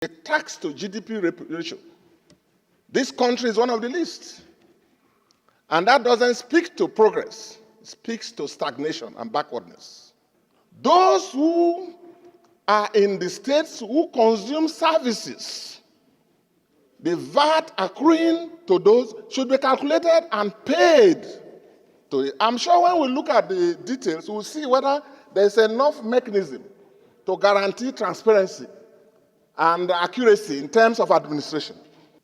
The tax to GDP ratio. This country is one of the least. And that doesn't speak to progress. It speaks to stagnation and backwardness. Those who are in the states who consume services, the VAT accruing to those should be calculated and paid to it. I'm sure when we look at the details, we'll see whether there's enough mechanism to guarantee transparency and accuracy in terms of administration.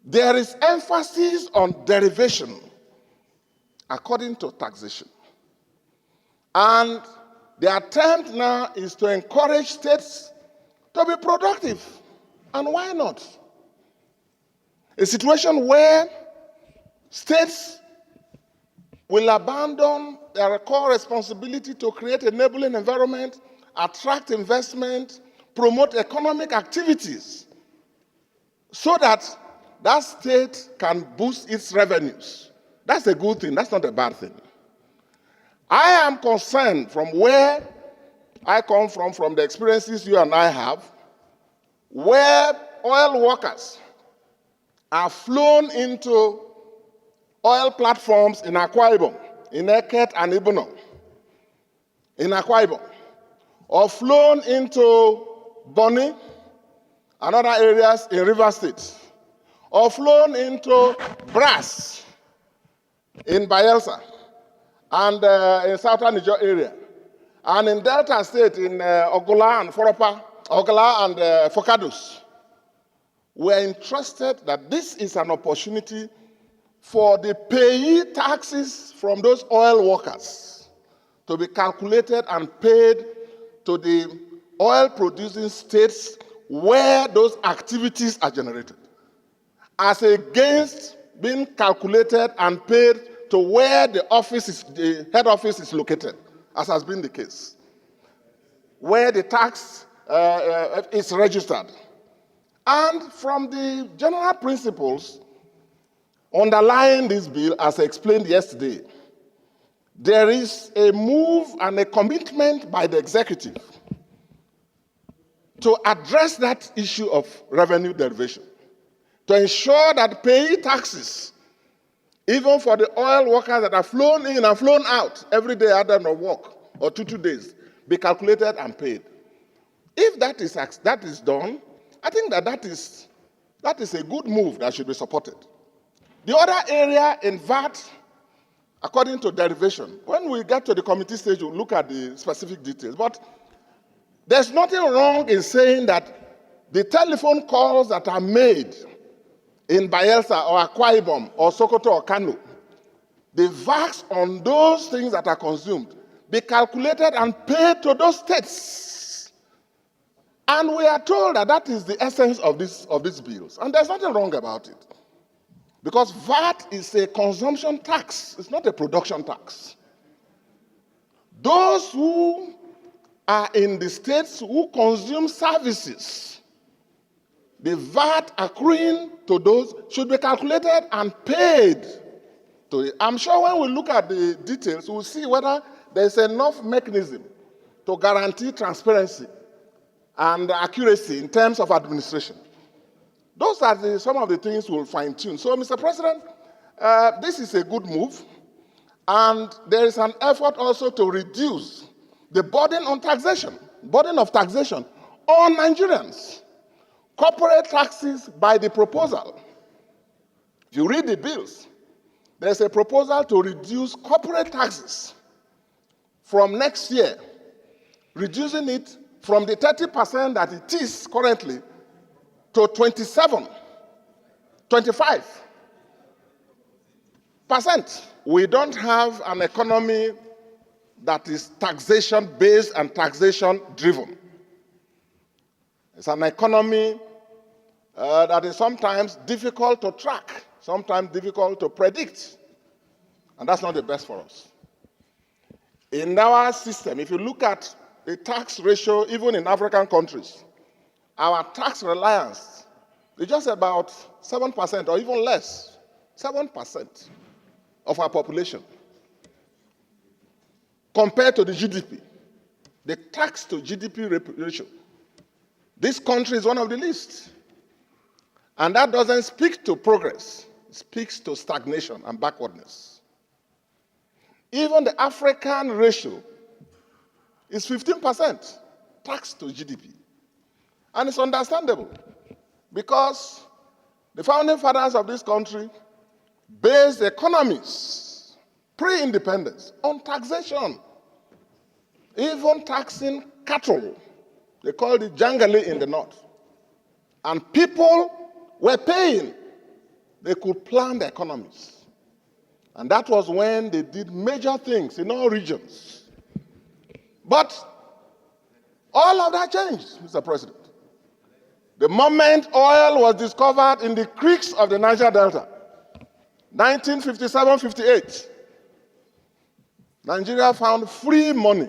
There is emphasis on derivation according to taxation. And the attempt now is to encourage states to be productive. And why not? A situation where states will abandon their core responsibility to create an enabling environment, attract investment, promote economic activities, so that that state can boost its revenues. That's a good thing. That's not a bad thing. I am concerned from where I come from the experiences you and I have, where oil workers are flown into oil platforms in Akwa Ibom, in Eket and Ibono, in Akwa Ibom, or flown into Bonny and other areas in River State, or flown into Brass in Bayelsa, and in southern Niger area, and in Delta State in Ogola and Foropa, Ogola and Fokadus. We're interested that this is an opportunity for the payee taxes from those oil workers to be calculated and paid to the oil-producing states where those activities are generated, as against being calculated and paid to where the head office is located, as has been the case, where the tax is registered. And from the general principles underlying this bill, as I explained yesterday, there is a move and a commitment by the executive to address that issue of revenue derivation, to ensure that payee taxes, even for the oil workers that are flown in and flown out every day other than work, or 2 days, be calculated and paid. If that is done, I think that is a good move that should be supported. The other area in VAT, according to derivation, when we get to the committee stage, we'll look at the specific details. But there's nothing wrong in saying that the telephone calls that are made in Bayelsa or Akwa Ibom or Sokoto or Kano, the VAT on those things that are consumed be calculated and paid to those states. And we are told that that is the essence of these bills. And there's nothing wrong about it. Because VAT is a consumption tax. It's not a production tax. Those who are in the states who consume services, the VAT accruing to those should be calculated and paid to it. I'm sure when we look at the details, we'll see whether there's enough mechanism to guarantee transparency and accuracy in terms of administration. Those are some of the things we'll fine-tune. So, Mr. President, this is a good move, and there is an effort also to reduce the burden of taxation on Nigerians. Corporate taxes by the proposal. If you read the bills, there's a proposal to reduce corporate taxes from next year, reducing it from the 30% that it is currently to 25%. We don't have an economy that is taxation-based and taxation-driven. It's an economy that is sometimes difficult to track, sometimes difficult to predict, and that's not the best for us. In our system, if you look at the tax ratio, even in African countries, our tax reliance is just about 7% or even less, 7% of our population compared to the GDP. The tax to GDP ratio. This country is one of the least. And that doesn't speak to progress, it speaks to stagnation and backwardness. Even the African ratio is 15% tax to GDP. And it's understandable because the founding fathers of this country based economies, pre-independence, on taxation. Even taxing cattle, they called it jangale in the north. And people were paying. They could plan the economies. And that was when they did major things in all regions. But all of that changed, Mr. President. The moment oil was discovered in the creeks of the Niger Delta, 1957-58, Nigeria found free money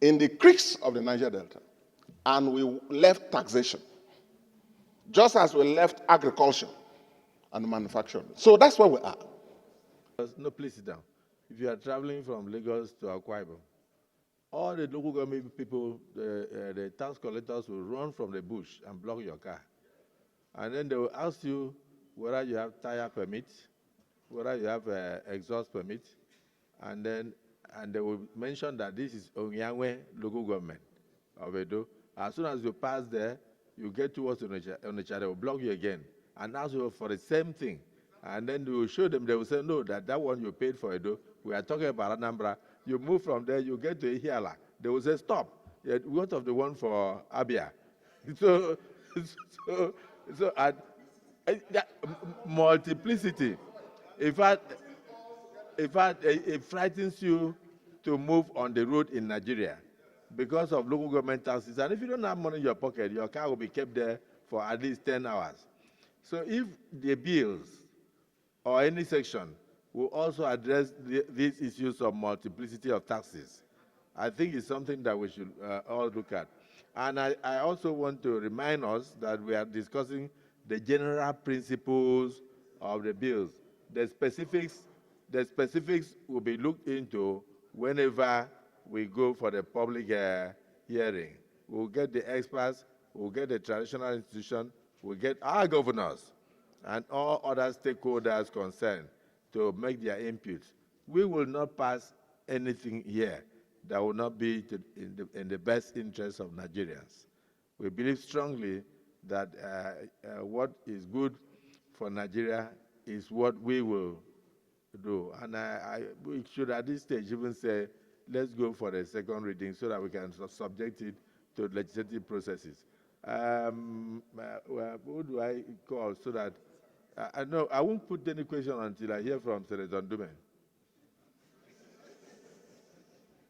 in the creeks of the Niger Delta, and we left taxation, just as we left agriculture and manufacturing. So that's where we are. No, please sit down. If you are traveling from Lagos to Akpabio, all the local government people, the tax collectors will run from the bush and block your car. And then they will ask you whether you have tire permit, whether you have exhaust permit, and they will mention that this is Onyangwe local government of Edo. As soon as you pass there, you get towards Onitsha, they will block you again and ask you for the same thing. And then you will show them, they will say, no, that one you paid for Edo, we are talking about Anambra. You move from there, you get to Ihiala. They will say, stop. What of the one for Abia? Multiplicity. In fact, it frightens you to move on the road in Nigeria because of local government taxes. And if you don't have money in your pocket, your car will be kept there for at least 10 hours. So if the bills or any section will also address these issues of multiplicity of taxes, I think it's something that we should all look at. And I also want to remind us that we are discussing the general principles of the bills. The specifics will be looked into whenever we go for the public hearing. We'll get the experts, we'll get the traditional institution, we'll get our governors and all other stakeholders concerned to make their inputs. We will not pass anything here that will not be in the best interest of Nigerians. We believe strongly that what is good for Nigeria is what we will do. And we should at this stage even say, let's go for the second reading so that we can subject it to legislative processes. Who do I call so that, I won't put any question until I hear from Senator Ndume.